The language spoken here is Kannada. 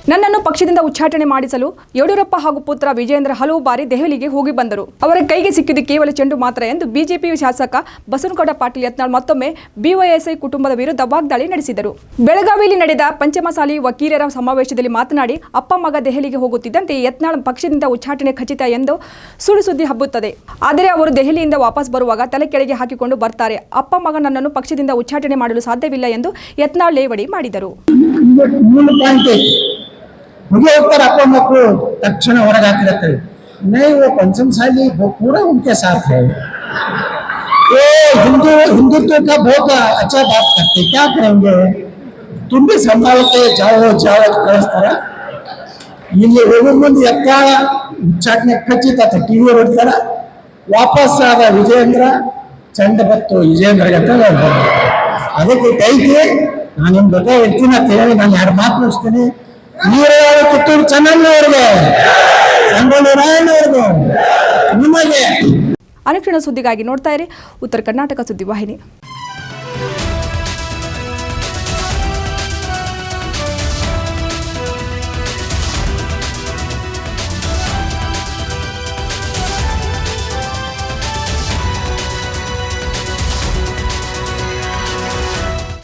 ನನ್ನನ್ನು ಪಕ್ಷದಿಂದ ಉಚ್ಚಾಟನೆ ಮಾಡಿಸಲು ಯಡಿಯೂರಪ್ಪ ಹಾಗೂ ಪುತ್ರ ವಿಜಯೇಂದ್ರ ಹಲವು ಬಾರಿ ದೆಹಲಿಗೆ ಹೋಗಿ ಬಂದರು. ಅವರ ಕೈಗೆ ಸಿಕ್ಕಿದ್ದು ಕೇವಲ ಚೆಂಡು ಮಾತ್ರ ಎಂದು ಬಿಜೆಪಿ ಶಾಸಕ ಬಸವನಗೌಡ ಪಾಟೀಲ್ ಯತ್ನಾಳ್ ಮತ್ತೊಮ್ಮೆ ಬಿವೈಎಸ್ಐ ಕುಟುಂಬದ ವಿರುದ್ಧ ವಾಗ್ದಾಳಿ ನಡೆಸಿದರು. ಬೆಳಗಾವಿಯಲ್ಲಿ ನಡೆದ ಪಂಚಮಸಾಲಿ ವಕೀಲರ ಸಮಾವೇಶದಲ್ಲಿ ಮಾತನಾಡಿ, ಅಪ್ಪ ಮಗ ದೆಹಲಿಗೆ ಹೋಗುತ್ತಿದ್ದಂತೆ ಯತ್ನಾಳ್ ಪಕ್ಷದಿಂದ ಉಚ್ಚಾಟನೆ ಖಚಿತ ಎಂದು ಸುಳ್ಳು ಸುದ್ದಿ ಹಬ್ಬುತ್ತದೆ. ಆದರೆ ಅವರು ದೆಹಲಿಯಿಂದ ವಾಪಸ್ ಬರುವಾಗ ತಲೆ ಕೆಳಗೆ ಹಾಕಿಕೊಂಡು ಬರ್ತಾರೆ. ಅಪ್ಪ ಮಗ ನನ್ನನ್ನು ಪಕ್ಷದಿಂದ ಉಚ್ಚಾಟನೆ ಮಾಡಲು ಸಾಧ್ಯವಿಲ್ಲ ಎಂದು ಯತ್ನಾಳ್ ಲೇವಡಿ ಮಾಡಿದರು. मुझे ऊपर आपको मको तक्षण हो रहा रहते नहीं, वो पंचमसाली वो पूरा उनके साथ है। ये हिंदुत्व का बहुत अच्छा बात करते, क्या करेंगे तुम भी संभाल के जाओ कಳಿಸ್ತಾರೆ. ಇಲ್ಲಿ ಹೋಗೋ ಮುಂದೆ ಎತ್ತಾಳ ಉಚ್ಚಾಟನೆ ಖಚಿತ ಟಿವಿ ಹೊಡ್ತಾರ. ವಾಪಸ್ ಆದ ವಿಜಯೇಂದ್ರ ಚಂಡ ಬತ್ತು ವಿಜಯೇಂದ್ರಗೆ ಅಂತ ಹೇಳ್ಬೋದು. ಅದಕ್ಕೆ ಕೈಗೆ ನಾನು ನಿಮ್ಮ ಜೊತೆ ಇರ್ತೀನಿ ಅಂತ ಹೇಳಿ ನಾನು 2 ಮಾತು ಮುಗಿಸ್ತೀನಿ. ನೀರಾವರಿ ಕಿತ್ತೂರು ಚೆನ್ನಣ್ಣವರಿಗೆ, ಸಂಗೊಳ್ಳಿ ರಾಯಣ್ಣವರಿಗೆ, ನಿಮಗೆ ಅನುಕ್ಷಣ ಸುದ್ದಿಗಾಗಿ ನೋಡ್ತಾ ಇರಿ ಉತ್ತರ ಕರ್ನಾಟಕ ಸುದ್ದಿವಾಹಿನಿ.